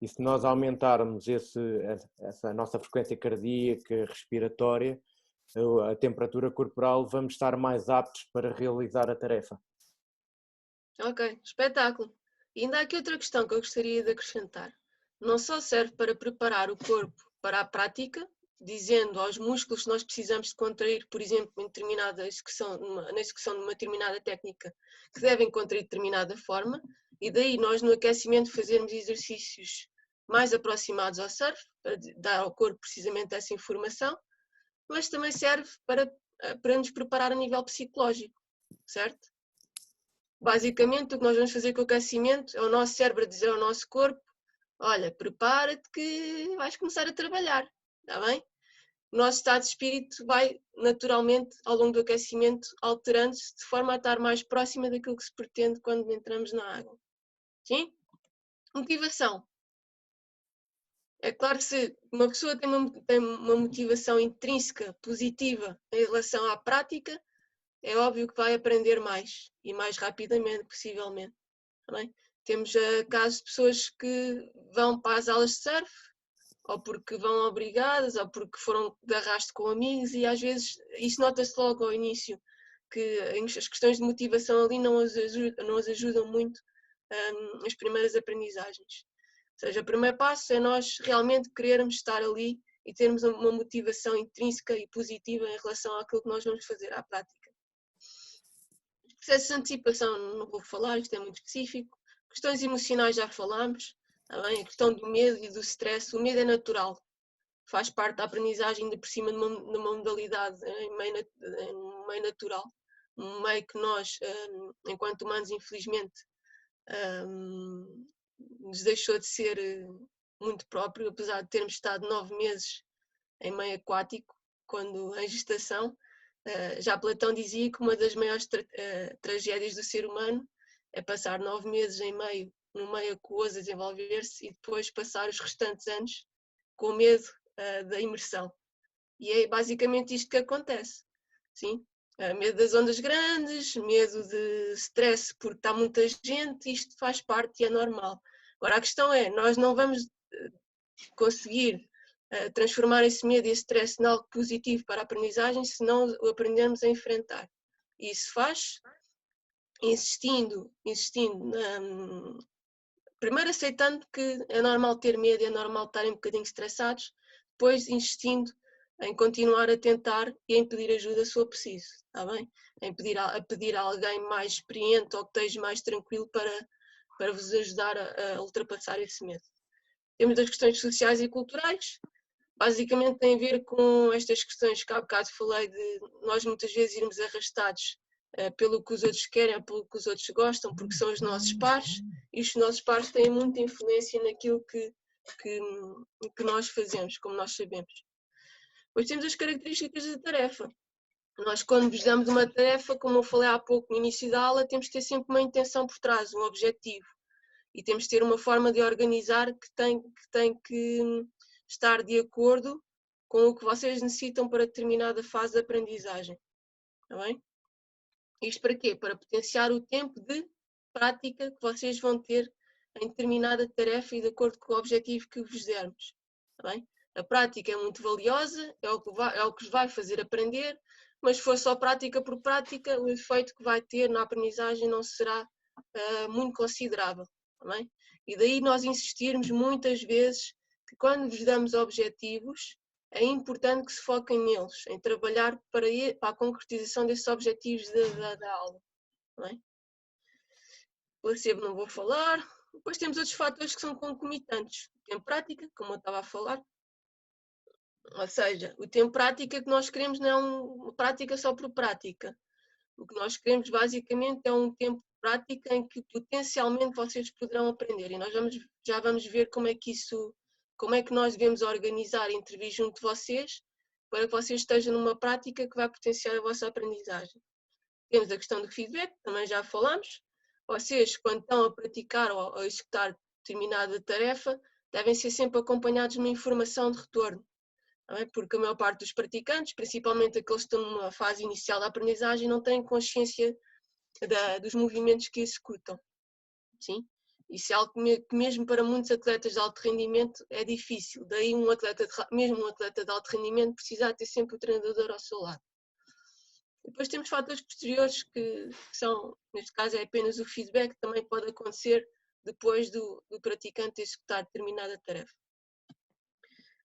E se nós aumentarmos essa nossa frequência cardíaca, respiratória, a temperatura corporal, vamos estar mais aptos para realizar a tarefa. Ok, espetáculo. E ainda há aqui outra questão que eu gostaria de acrescentar. Não só serve para preparar o corpo para a prática, dizendo aos músculos que nós precisamos de contrair, por exemplo, na execução de uma determinada técnica, que devem contrair de determinada forma, e daí nós no aquecimento fazermos exercícios mais aproximados ao surf, para dar ao corpo precisamente essa informação, mas também serve para nos preparar a nível psicológico, certo? Basicamente, o que nós vamos fazer com o aquecimento é o nosso cérebro dizer ao nosso corpo: olha, prepara-te que vais começar a trabalhar, está bem? O nosso estado de espírito vai naturalmente, ao longo do aquecimento, alterando-se de forma a estar mais próxima daquilo que se pretende quando entramos na água. Sim? Motivação. É claro que se uma pessoa tem uma motivação intrínseca, positiva, em relação à prática, é óbvio que vai aprender mais e mais rapidamente, possivelmente. Também temos casos de pessoas que vão para as aulas de surf, ou porque vão obrigadas, ou porque foram de arrasto com amigos, e às vezes isso nota-se logo ao início, que as questões de motivação ali não as ajudam muito as primeiras aprendizagens. Ou seja, o primeiro passo é nós realmente querermos estar ali e termos uma motivação intrínseca e positiva em relação àquilo que nós vamos fazer à prática. Processo de antecipação não vou falar, isto é muito específico. Questões emocionais já falámos, tá bem? A questão do medo e do stress. O medo é natural, faz parte da aprendizagem de por cima de uma modalidade em meio natural, um meio que nós, enquanto humanos, infelizmente, nos deixou de ser muito próprio, apesar de termos estado 9 meses em meio aquático, quando em gestação. Já Platão dizia que uma das maiores tragédias do ser humano é passar 9 meses no meio aquoso a desenvolver-se e depois passar os restantes anos com medo da imersão. E é basicamente isto que acontece. Sim? Medo das ondas grandes, medo de stress porque está muita gente, isto faz parte e é normal. Agora a questão é, nós não vamos conseguir transformar esse medo e esse stress em algo positivo para a aprendizagem se não o aprendemos a enfrentar. E isso faz insistindo, primeiro aceitando que é normal ter medo, é normal estarem um bocadinho estressados, depois insistindo em continuar a tentar e em pedir ajuda se for preciso, está bem? A pedir a alguém mais experiente ou que esteja mais tranquilo para vos ajudar a ultrapassar esse medo. Temos as questões sociais e culturais, basicamente tem a ver com estas questões que há bocado falei, de nós muitas vezes irmos arrastados pelo que os outros querem ou pelo que os outros gostam, porque são os nossos pares, e os nossos pares têm muita influência naquilo que nós fazemos, como nós sabemos. Depois temos as características da tarefa. Nós, quando vos damos uma tarefa, como eu falei há pouco no início da aula, temos que ter sempre uma intenção por trás, um objetivo. E temos que ter uma forma de organizar que tem que estar de acordo com o que vocês necessitam para determinada fase de aprendizagem. Está bem? Isto para quê? Para potenciar o tempo de prática que vocês vão ter em determinada tarefa e de acordo com o objetivo que vos dermos. Está bem? A prática é muito valiosa, é o que vos vai fazer aprender, mas se for só prática por prática, o efeito que vai ter na aprendizagem não será muito considerável. Está bem? E daí nós insistirmos muitas vezes que quando vos damos objetivos, é importante que se foquem neles, em trabalhar para a concretização desses objetivos da aula. Não é? Placebo não vou falar. Depois temos outros fatores que são concomitantes. O tempo prática, como eu estava a falar. Ou seja, o tempo prática que nós queremos não é uma prática só por prática. O que nós queremos basicamente é um tempo de prática em que potencialmente vocês poderão aprender. E nós já vamos ver como é que nós devemos organizar e intervir junto de vocês para que vocês estejam numa prática que vai potenciar a vossa aprendizagem. Temos a questão do feedback, também já falamos. Vocês, quando estão a praticar ou a executar determinada tarefa, devem ser sempre acompanhados de uma informação de retorno. Não é? Porque a maior parte dos praticantes, principalmente aqueles que estão numa fase inicial da aprendizagem, não têm consciência dos movimentos que executam. Sim? Isso é algo que mesmo para muitos atletas de alto rendimento é difícil. Daí mesmo um atleta de alto rendimento precisa ter sempre o treinador ao seu lado. Depois temos fatores posteriores que são, neste caso é apenas o feedback, que também pode acontecer depois do praticante executar determinada tarefa.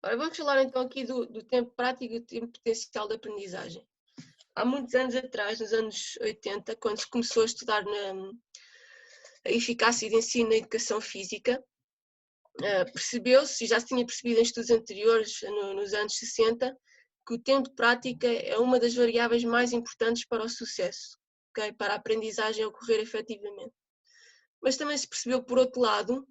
Agora vamos falar então aqui do tempo prático e do tempo potencial de aprendizagem. Há muitos anos atrás, nos anos 80, quando se começou a estudar a eficácia de ensino na educação física, percebeu-se, e já se tinha percebido em estudos anteriores, nos anos 60, que o tempo de prática é uma das variáveis mais importantes para o sucesso, okay? Para a aprendizagem ocorrer efetivamente. Mas também se percebeu, por outro lado,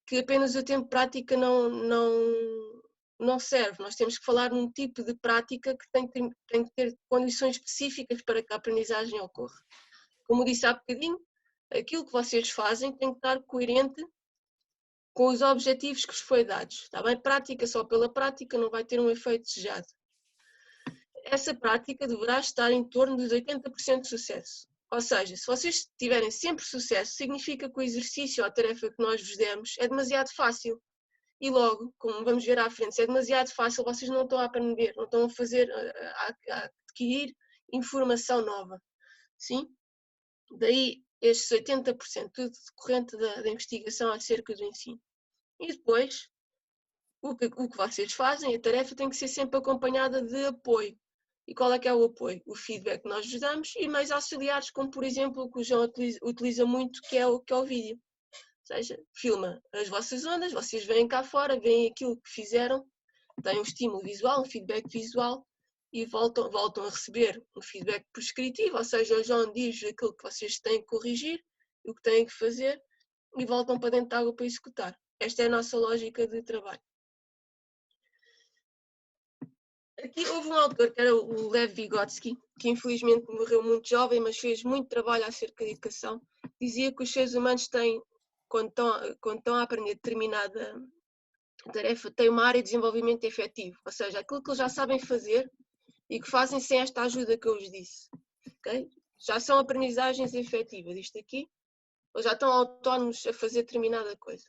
que apenas o tempo de prática não serve. Nós temos que falar num tipo de prática que tem que ter condições específicas para que a aprendizagem ocorra. Como disse há bocadinho, aquilo que vocês fazem tem que estar coerente com os objetivos que vos foi dados. Está bem? Prática só pela prática não vai ter um efeito desejado. Essa prática deverá estar em torno dos 80% de sucesso. Ou seja, se vocês tiverem sempre sucesso, significa que o exercício ou a tarefa que nós vos demos é demasiado fácil. E logo, como vamos ver à frente, se é demasiado fácil, vocês não estão a aprender, não estão a adquirir informação nova. Sim? Daí estes 80%, tudo decorrente da investigação acerca do ensino. E depois, o que vocês fazem, a tarefa tem que ser sempre acompanhada de apoio. E qual é que é o apoio? O feedback que nós vos damos e meios auxiliares, como por exemplo o que o João utiliza muito, que é o vídeo. Ou seja, filma as vossas ondas, vocês vêm cá fora, veem aquilo que fizeram, têm um estímulo visual, um feedback visual e voltam a receber um feedback prescritivo, ou seja, o João diz aquilo que vocês têm que corrigir, o que têm que fazer e voltam para dentro da água para executar. Esta é a nossa lógica de trabalho. Aqui houve um autor, que era o Lev Vygotsky, que infelizmente morreu muito jovem, mas fez muito trabalho acerca da educação. Dizia que os seres humanos têm, quando estão a aprender determinada tarefa, têm uma área de desenvolvimento efetivo, ou seja, aquilo que eles já sabem fazer e que fazem sem esta ajuda que eu vos disse. Okay? Já são aprendizagens efetivas, isto aqui, eles já estão autónomos a fazer determinada coisa.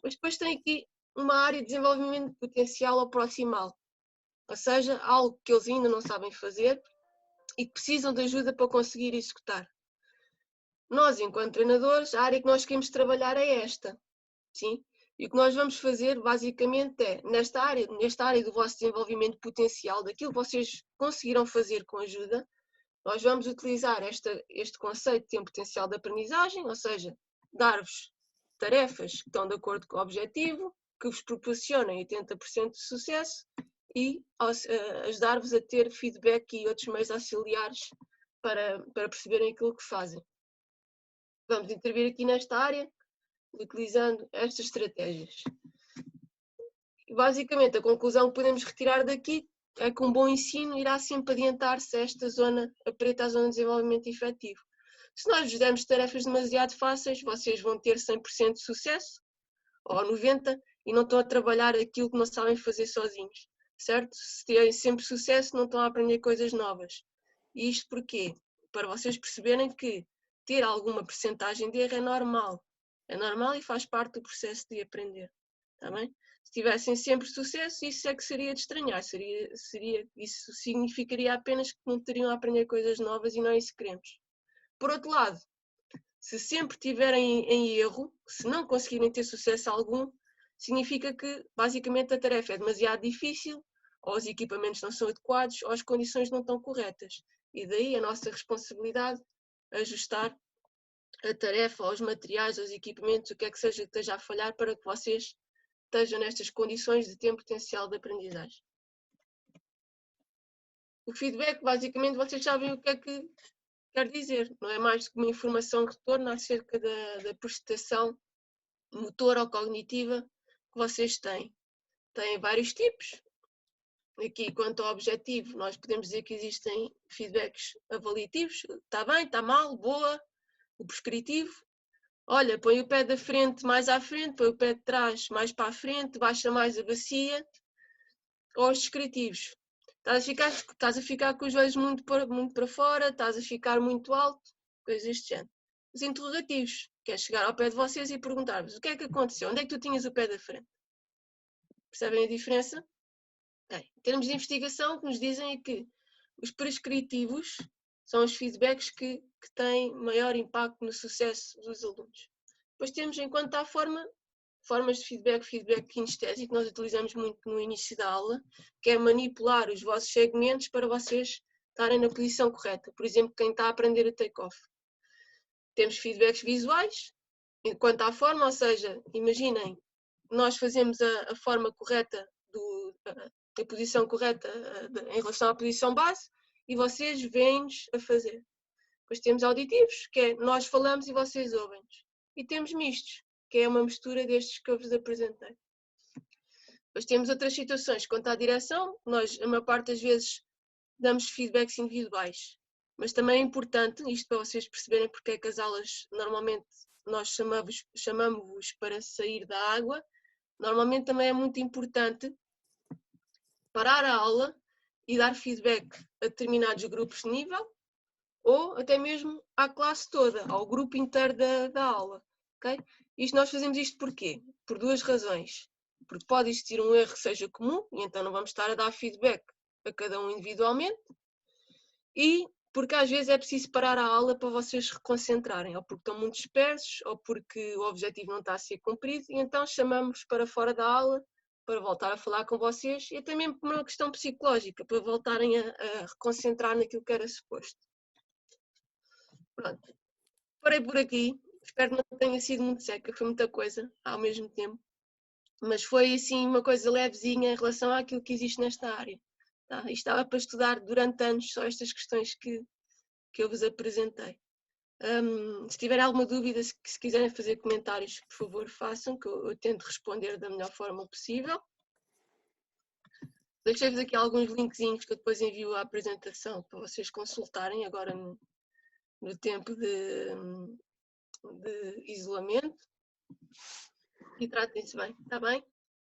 Mas depois tem aqui uma área de desenvolvimento potencial ou proximal. Ou seja, algo que eles ainda não sabem fazer e que precisam de ajuda para conseguir executar. Nós, enquanto treinadores, a área que nós queremos trabalhar é esta. Sim? E o que nós vamos fazer, basicamente, é, nesta área do vosso desenvolvimento potencial, daquilo que vocês conseguiram fazer com ajuda, nós vamos utilizar este conceito de tempo potencial de aprendizagem, ou seja, dar-vos tarefas que estão de acordo com o objetivo, que vos proporcionem 80% de sucesso e ajudar-vos a ter feedback e outros meios auxiliares para perceberem aquilo que fazem. Vamos intervir aqui nesta área, utilizando estas estratégias. Basicamente, a conclusão que podemos retirar daqui é que um bom ensino irá sempre adiantar-se a esta zona, a preta, a zona de desenvolvimento efetivo. Se nós vos dermos tarefas demasiado fáceis, vocês vão ter 100% de sucesso, ou 90%, e não estão a trabalhar aquilo que não sabem fazer sozinhos, certo? Se têm sempre sucesso, não estão a aprender coisas novas. E isto porquê? Para vocês perceberem que ter alguma percentagem de erro é normal e faz parte do processo de aprender, está bem? Se tivessem sempre sucesso, isso é que seria de estranhar, isso significaria apenas que não teriam a aprender coisas novas e não é isso que queremos. Por outro lado, se sempre estiverem em erro, se não conseguirem ter sucesso algum, significa que basicamente a tarefa é demasiado difícil, ou os equipamentos não são adequados, ou as condições não estão corretas. E daí a nossa responsabilidade ajustar a tarefa, aos materiais, aos equipamentos, o que é que seja que esteja a falhar para que vocês estejam nestas condições de ter potencial de aprendizagem. O feedback, basicamente, vocês sabem o que é que quer dizer, não é mais do que uma informação de retorno acerca da prestação motora ou cognitiva que vocês têm. Tem vários tipos. Aqui, quanto ao objetivo, nós podemos dizer que existem feedbacks avaliativos. Está bem, está mal, boa. O prescritivo. Olha, põe o pé da frente mais à frente, põe o pé de trás mais para a frente, baixa mais a bacia. Ou os descritivos. Estás a ficar com os joelhos muito para fora, estás a ficar muito alto, coisas deste género. Os interrogativos, que é chegar ao pé de vocês e perguntar-vos o que é que aconteceu, onde é que tu tinhas o pé da frente? Percebem a diferença? Okay. Em termos de investigação, o que nos dizem é que os prescritivos são os feedbacks que têm maior impacto no sucesso dos alunos. Depois temos, enquanto à formas de feedback kinestésico que nós utilizamos muito no início da aula, que é manipular os vossos segmentos para vocês estarem na posição correta. Por exemplo, quem está a aprender a take-off. Temos feedbacks visuais, enquanto à forma, ou seja, imaginem, nós fazemos a forma correta, a posição correta em relação à posição base e vocês veem-nos a fazer. Depois temos auditivos, que é nós falamos e vocês ouvem-nos. E temos mistos, que é uma mistura destes que eu vos apresentei. Depois temos outras situações, quanto à direção, nós, a maior parte das vezes, damos feedbacks individuais. Mas também é importante, isto para vocês perceberem porque é que as aulas, normalmente, nós chamamos-vos para sair da água, normalmente também é muito importante parar a aula e dar feedback a determinados grupos de nível, ou até mesmo à classe toda, ao grupo inteiro da aula. Okay? Nós fazemos isto porquê? Por duas razões. Porque pode existir um erro que seja comum, e então não vamos estar a dar feedback a cada um individualmente, e porque às vezes é preciso parar a aula para vocês se reconcentrarem, ou porque estão muito dispersos, ou porque o objetivo não está a ser cumprido, e então chamamos para fora da aula, para voltar a falar com vocês, e até mesmo por uma questão psicológica, para voltarem a reconcentrar naquilo que era suposto. Pronto. Parei por aqui. Espero que não tenha sido muito seca, foi muita coisa ao mesmo tempo. Mas foi assim uma coisa levezinha em relação àquilo que existe nesta área. Tá? E estava para estudar durante anos só estas questões que eu vos apresentei. Se tiverem alguma dúvida, se quiserem fazer comentários, por favor façam, que eu tento responder da melhor forma possível. Deixei-vos aqui alguns linkzinhos que eu depois envio à apresentação para vocês consultarem agora no tempo de isolamento. E tratem-se bem, está bem?